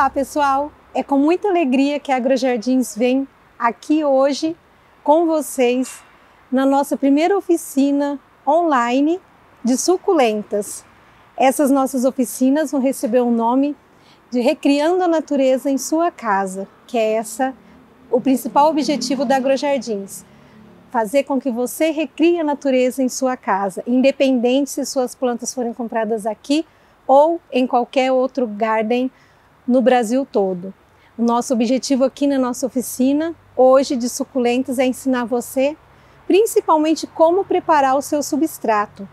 Olá pessoal, é com muita alegria que a Agrojardins vem aqui hoje com vocês na nossa primeira oficina online de suculentas. Essas nossas oficinas vão receber o nome de Recriando a Natureza em Sua Casa, que é o principal objetivo da Agrojardins. Fazer com que você recrie a natureza em sua casa, independente se suas plantas forem compradas aqui ou em qualquer outro garden no Brasil todo. O nosso objetivo aqui na nossa oficina, hoje de suculentas, é ensinar você principalmente como preparar o seu substrato.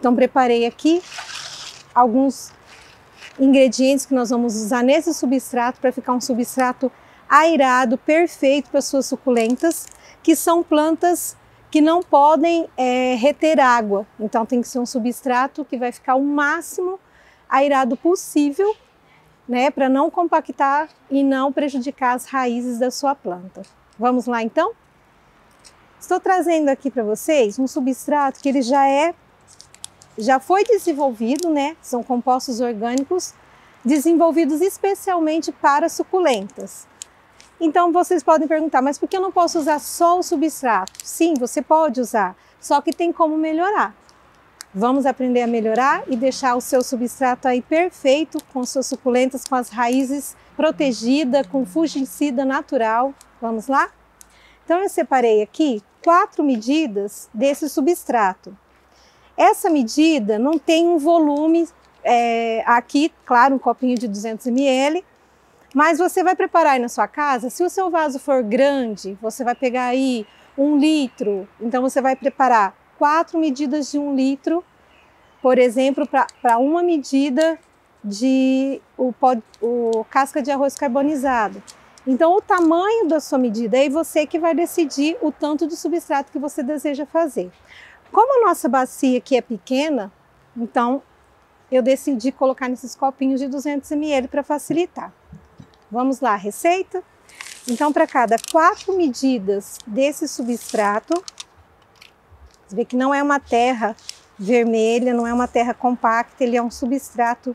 Então preparei aqui alguns ingredientes que nós vamos usar nesse substrato para ficar um substrato airado, perfeito para suas suculentas, que são plantas que não podem reter água. Então tem que ser um substrato que vai ficar o máximo airado possível, né, para não compactar e não prejudicar as raízes da sua planta. Vamos lá então? Estou trazendo aqui para vocês um substrato que ele já foi desenvolvido, né? São compostos orgânicos desenvolvidos especialmente para suculentas. Então vocês podem perguntar, mas por que eu não posso usar só o substrato? Sim, você pode usar, só que tem como melhorar. Vamos aprender a melhorar e deixar o seu substrato aí perfeito, com suas suculentas, com as raízes protegidas, com fungicida natural. Vamos lá? Então eu separei aqui 4 medidas desse substrato. Essa medida não tem um volume, aqui, claro, um copinho de 200 ml, mas você vai preparar aí na sua casa. Se o seu vaso for grande, você vai pegar aí 1 litro, então você vai preparar 4 medidas de 1 litro, por exemplo, para uma medida de casca de arroz carbonizado. Então o tamanho da sua medida, aí você que vai decidir o tanto de substrato que você deseja fazer. Como a nossa bacia aqui é pequena, então eu decidi colocar nesses copinhos de 200 ml para facilitar. Vamos lá, a receita? Então para cada 4 medidas desse substrato, você vê que não é uma terra vermelha, não é uma terra compacta, ele é um substrato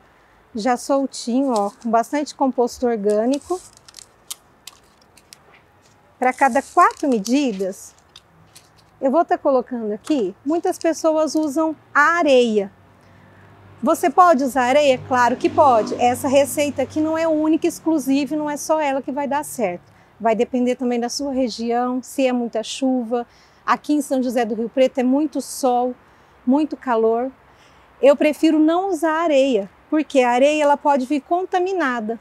já soltinho, ó, com bastante composto orgânico. Para cada 4 medidas, eu vou estar colocando aqui, muitas pessoas usam a areia. Você pode usar areia? Claro que pode. Essa receita aqui não é única, exclusiva, não é só ela que vai dar certo. Vai depender também da sua região, se é muita chuva. Aqui em São José do Rio Preto é muito sol, muito calor. Eu prefiro não usar areia, porque a areia ela pode vir contaminada.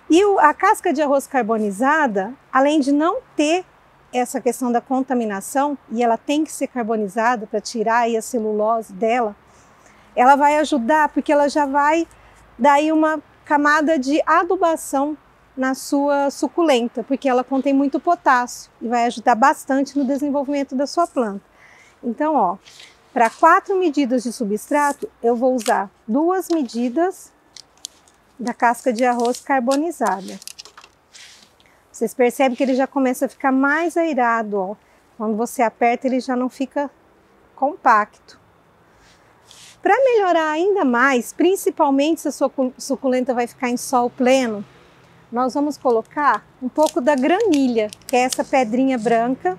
E a casca de arroz carbonizada, além de não ter essa questão da contaminação, e ela tem que ser carbonizada para tirar aí a celulose dela, ela vai ajudar porque ela já vai dar aí uma camada de adubação na sua suculenta, porque ela contém muito potássio e vai ajudar bastante no desenvolvimento da sua planta. Então, ó, para 4 medidas de substrato, eu vou usar 2 medidas da casca de arroz carbonizada. Vocês percebem que ele já começa a ficar mais airado, ó. Quando você aperta, ele já não fica compacto. Para melhorar ainda mais, principalmente se a sua suculenta vai ficar em sol pleno, nós vamos colocar um pouco da granilha, que é essa pedrinha branca.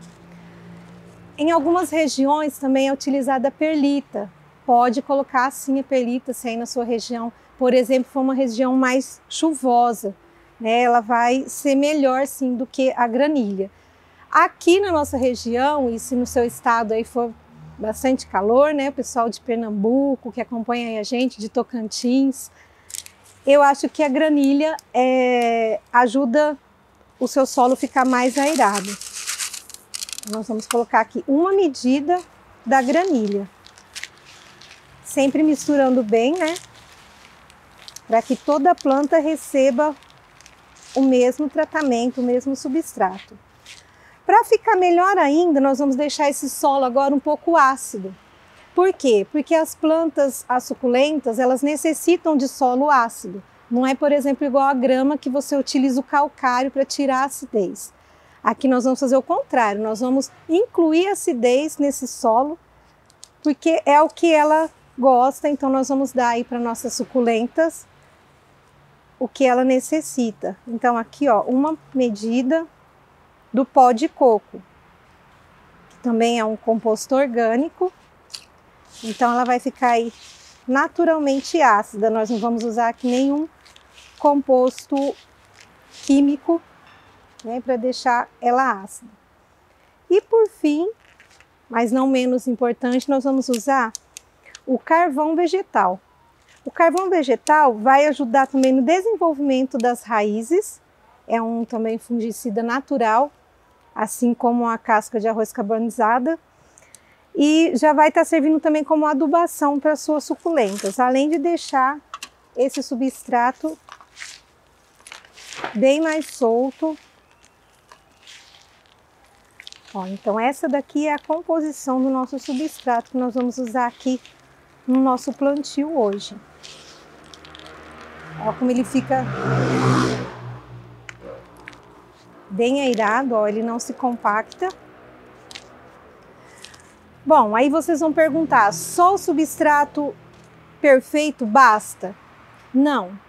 Em algumas regiões também é utilizada a perlita. Pode colocar assim a perlita, se aí na sua região, por exemplo, for uma região mais chuvosa, né? Ela vai ser melhor sim do que a granilha. Aqui na nossa região, e se no seu estado aí for bastante calor, né? O pessoal de Pernambuco que acompanha aí a gente, de Tocantins, eu acho que a granilha ajuda o seu solo a ficar mais airado. Nós vamos colocar aqui 1 medida da granilha. Sempre misturando bem, né? Para que toda a planta receba o mesmo tratamento, o mesmo substrato. Para ficar melhor ainda, nós vamos deixar esse solo agora um pouco ácido. Por quê? Porque as plantas, as suculentas, elas necessitam de solo ácido. Não é, por exemplo, igual a grama que você utiliza o calcário para tirar a acidez. Aqui nós vamos fazer o contrário, nós vamos incluir acidez nesse solo, porque é o que ela gosta, então nós vamos dar aí para nossas suculentas o que ela necessita. Então aqui, ó, uma medida do pó de coco, que também é um composto orgânico. Então ela vai ficar aí naturalmente ácida. Nós não vamos usar aqui nenhum composto químico, né, para deixar ela ácida. E por fim, mas não menos importante, nós vamos usar o carvão vegetal. O carvão vegetal vai ajudar também no desenvolvimento das raízes. É um também fungicida natural, assim como a casca de arroz carbonizada. E já vai estar servindo também como adubação para as suas suculentas, além de deixar esse substrato bem mais solto. Ó, então essa daqui é a composição do nosso substrato que nós vamos usar aqui no nosso plantio hoje. Ó como ele fica bem airado, ó, ele não se compacta. Bom, aí vocês vão perguntar, só o substrato perfeito basta? Não.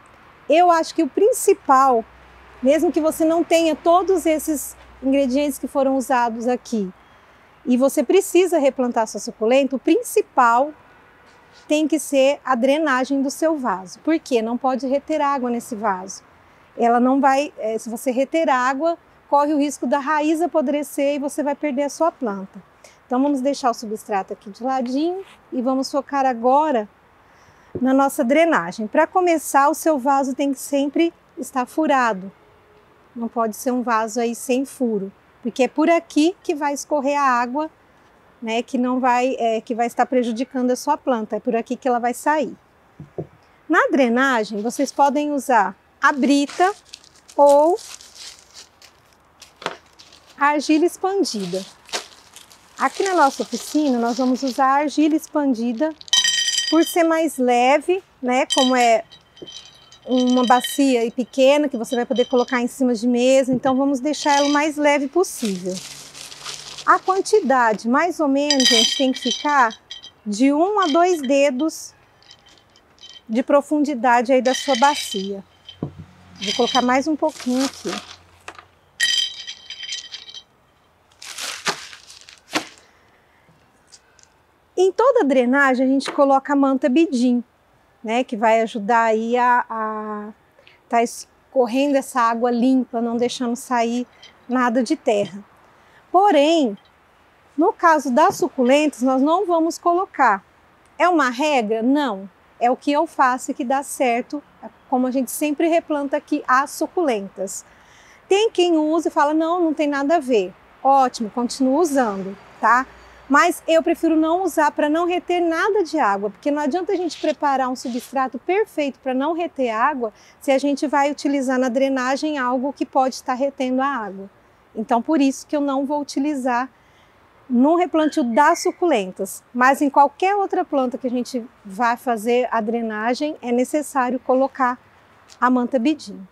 Eu acho que o principal, mesmo que você não tenha todos esses ingredientes que foram usados aqui, e você precisa replantar sua suculenta, o principal tem que ser a drenagem do seu vaso. Por quê? Não pode reter água nesse vaso. Ela não vai, se você reter água, corre o risco da raiz apodrecer e você vai perder a sua planta. Então vamos deixar o substrato aqui de ladinho e vamos focar agora na nossa drenagem. Para começar, o seu vaso tem que sempre estar furado. Não pode ser um vaso aí sem furo, porque é por aqui que vai escorrer a água, né, que não vai, que vai estar prejudicando a sua planta. É por aqui que ela vai sair. Na drenagem, vocês podem usar a brita ou a argila expandida. Aqui na nossa oficina, nós vamos usar a argila expandida por ser mais leve, né? Como é uma bacia pequena que você vai poder colocar em cima de mesa, então vamos deixar ela o mais leve possível. A quantidade, mais ou menos, a gente tem que ficar de 1 a 2 dedos de profundidade aí da sua bacia. Vou colocar mais um pouquinho aqui. Em toda a drenagem a gente coloca a manta bidim, né, que vai ajudar aí a tá escorrendo essa água limpa, não deixando sair nada de terra. Porém, no caso das suculentas, nós não vamos colocar. É uma regra? Não. É o que eu faço e que dá certo, como a gente sempre replanta aqui as suculentas. Tem quem usa e fala, não, não tem nada a ver. Ótimo, continua usando, tá? Mas eu prefiro não usar para não reter nada de água, porque não adianta a gente preparar um substrato perfeito para não reter água se a gente vai utilizar na drenagem algo que pode estar retendo a água. Então, por isso que eu não vou utilizar no replantio das suculentas. Mas em qualquer outra planta que a gente vai fazer a drenagem, é necessário colocar a manta bidim.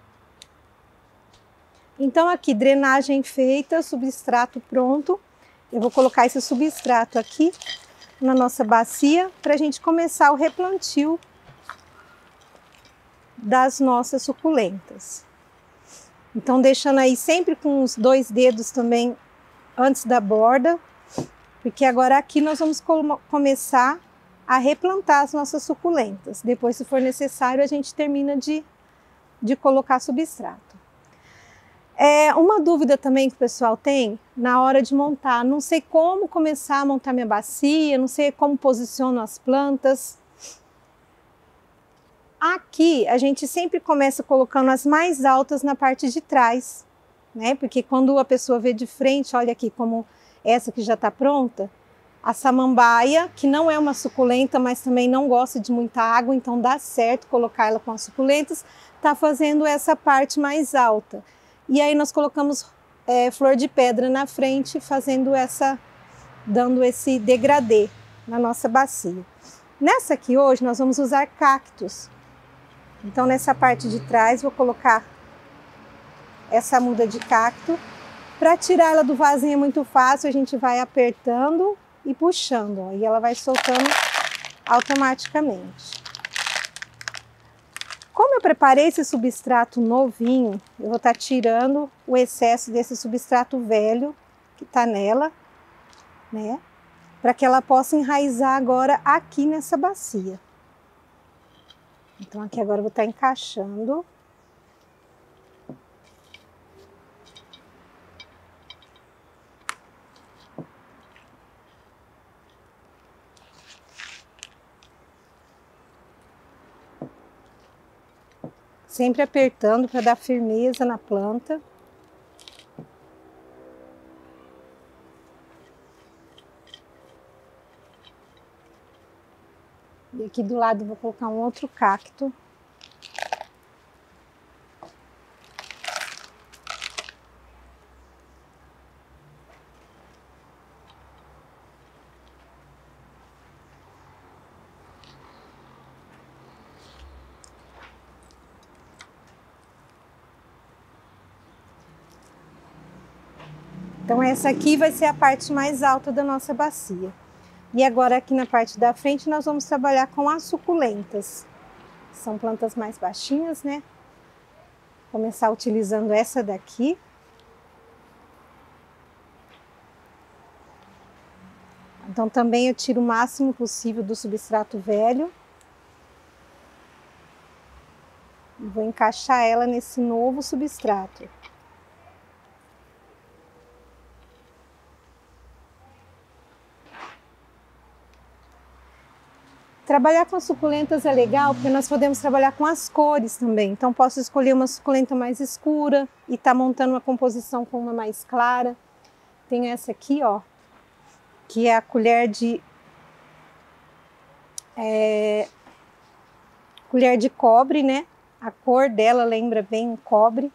Então aqui, drenagem feita, substrato pronto. Eu vou colocar esse substrato aqui na nossa bacia para a gente começar o replantio das nossas suculentas. Então deixando aí sempre com os 2 dedos também antes da borda, porque agora aqui nós vamos começar a replantar as nossas suculentas. Depois, se for necessário, a gente termina de colocar substrato. Uma dúvida também que o pessoal tem na hora de montar, não sei como começar a montar minha bacia, não sei como posiciono as plantas. Aqui a gente sempre começa colocando as mais altas na parte de trás, né? Porque quando a pessoa vê de frente, olha aqui como essa que já está pronta, a samambaia, que não é uma suculenta, mas também não gosta de muita água, então dá certo colocar ela com as suculentas, está fazendo essa parte mais alta. E aí nós colocamos flor de pedra na frente, dando esse degradê na nossa bacia. Nessa aqui hoje nós vamos usar cactos. Então nessa parte de trás vou colocar essa muda de cacto. Para tirar ela do vasinho é muito fácil, a gente vai apertando e puxando, ó, e ela vai soltando automaticamente. Como eu preparei esse substrato novinho, eu vou estar tirando o excesso desse substrato velho que tá nela, né? Para que ela possa enraizar agora aqui nessa bacia. Então aqui agora eu vou estar encaixando. Sempre apertando para dar firmeza na planta. E aqui do lado eu vou colocar um outro cacto. Então essa aqui vai ser a parte mais alta da nossa bacia. E agora aqui na parte da frente nós vamos trabalhar com as suculentas. São plantas mais baixinhas, né? Vou começar utilizando essa daqui. Então também eu tiro o máximo possível do substrato velho. E vou encaixar ela nesse novo substrato. Trabalhar com as suculentas é legal porque nós podemos trabalhar com as cores também. Então posso escolher uma suculenta mais escura e tá montando uma composição com uma mais clara. Tenho essa aqui, ó, que é a colher de cobre, né? A cor dela lembra bem cobre.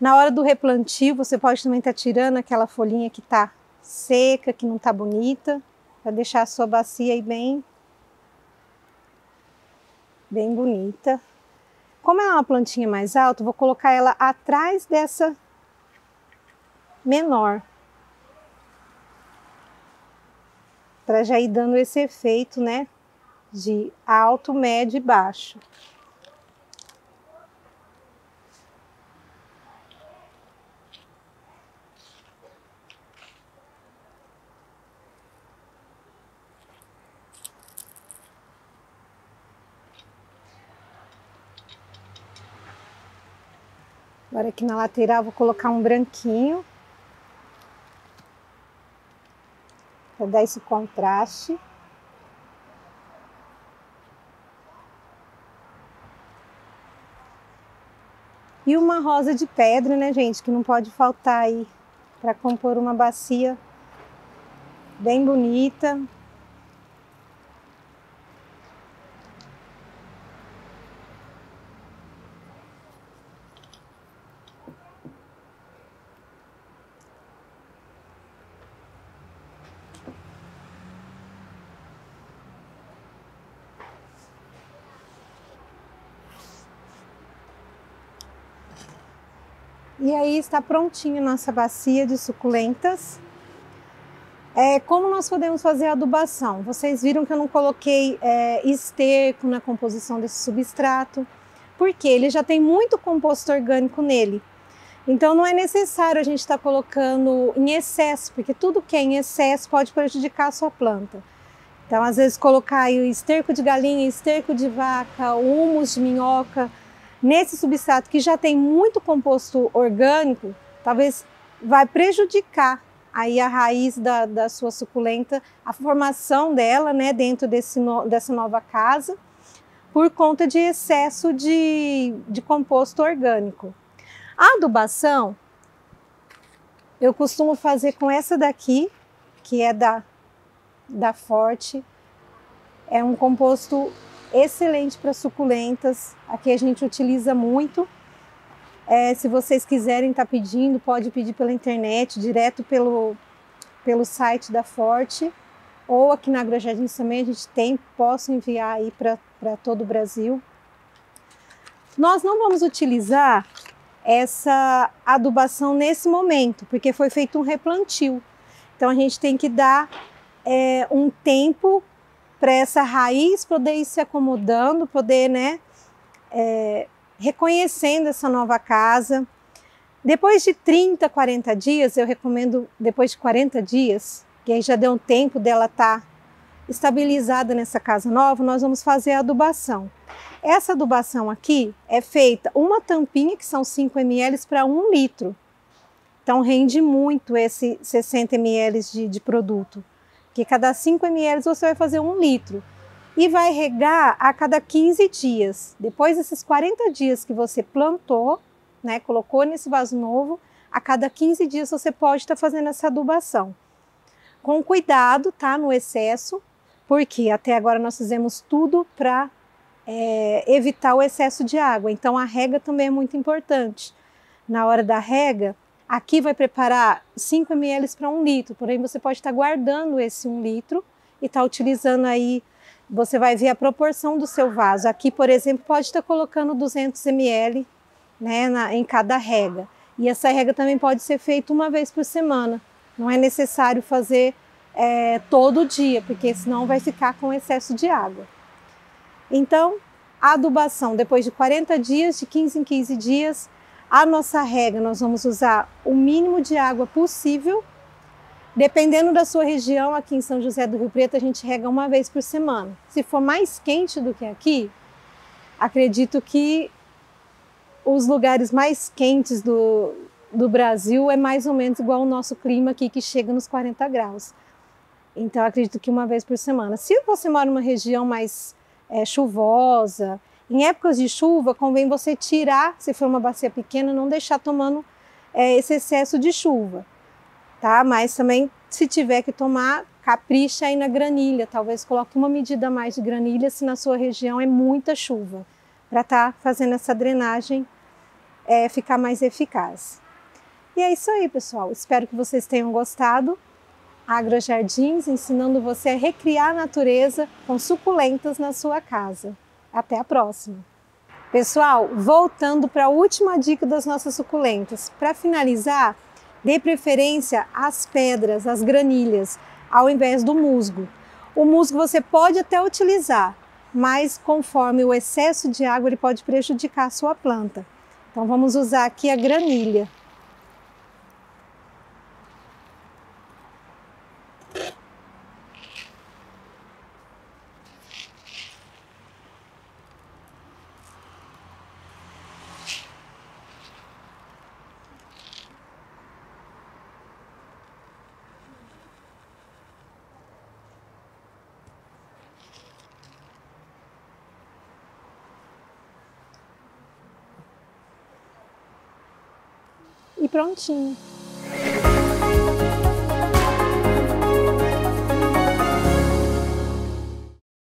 Na hora do replantio, você pode também estar tirando aquela folhinha que tá seca, que não tá bonita, para deixar a sua bacia aí bem bonita. Como ela é uma plantinha mais alta, eu vou colocar ela atrás dessa menor, para já ir dando esse efeito, né, de alto, médio e baixo. Agora aqui na lateral vou colocar um branquinho, para dar esse contraste. E uma rosa de pedra, né, gente, que não pode faltar aí, para compor uma bacia bem bonita. E aí está prontinha nossa bacia de suculentas. Como nós podemos fazer a adubação? Vocês viram que eu não coloquei esterco na composição desse substrato, porque ele já tem muito composto orgânico nele. Então não é necessário a gente estar colocando em excesso, porque tudo que é em excesso pode prejudicar a sua planta. Então às vezes colocar aí o esterco de galinha, esterco de vaca, humus de minhoca, nesse substrato que já tem muito composto orgânico, talvez vai prejudicar aí a raiz da sua suculenta, a formação dela, né, dentro dessa nova casa, por conta de excesso de composto orgânico. A adubação, eu costumo fazer com essa daqui, que é da Forte. É um composto excelente para suculentas, aqui a gente utiliza muito. Se vocês quiserem estar pedindo, pode pedir pela internet, direto pelo site da Forte, ou aqui na AgroJardins também a gente tem, posso enviar aí para todo o Brasil. Nós não vamos utilizar essa adubação nesse momento, porque foi feito um replantio. Então a gente tem que dar um tempo para essa raiz poder ir se acomodando, poder, né, reconhecendo essa nova casa. Depois de 30, 40 dias, eu recomendo depois de 40 dias, que aí já deu um tempo dela estar estabilizada nessa casa nova, nós vamos fazer a adubação. Essa adubação aqui é feita uma tampinha, que são 5 ml para 1 litro. Então rende muito esse 60 ml de produto, que cada 5 ml você vai fazer 1 litro. E vai regar a cada 15 dias. Depois desses 40 dias que você plantou, né, colocou nesse vaso novo, a cada 15 dias você pode estar fazendo essa adubação. Com cuidado, tá, no excesso, porque até agora nós fizemos tudo para evitar o excesso de água. Então a rega também é muito importante. Na hora da rega, aqui vai preparar 5 ml para 1 litro, porém você pode estar guardando esse 1 litro e estar utilizando aí. Você vai ver a proporção do seu vaso. Aqui, por exemplo, pode estar colocando 200 ml, né, em cada rega. E essa rega também pode ser feita uma vez por semana. Não é necessário fazer todo dia, porque senão vai ficar com excesso de água. Então, a adubação, depois de 40 dias, de 15 em 15 dias, a nossa rega, nós vamos usar o mínimo de água possível. Dependendo da sua região, aqui em São José do Rio Preto, a gente rega uma vez por semana. Se for mais quente do que aqui, acredito que os lugares mais quentes do Brasil é mais ou menos igual ao nosso clima aqui, que chega nos 40 graus. Então, acredito que uma vez por semana. Se você mora numa região mais chuvosa, em épocas de chuva, convém você tirar, se for uma bacia pequena, não deixar tomando esse excesso de chuva. Tá? Mas também, se tiver que tomar, capricha aí na granilha. Talvez coloque uma medida a mais de granilha, se na sua região é muita chuva, para estar fazendo essa drenagem ficar mais eficaz. E é isso aí, pessoal. Espero que vocês tenham gostado. Agrojardins, ensinando você a recriar a natureza com suculentas na sua casa. Até a próxima! Pessoal, voltando para a última dica das nossas suculentas. Para finalizar, dê preferência às pedras, às granilhas, ao invés do musgo. O musgo você pode até utilizar, mas conforme o excesso de água ele pode prejudicar a sua planta. Então vamos usar aqui a granilha. E prontinho.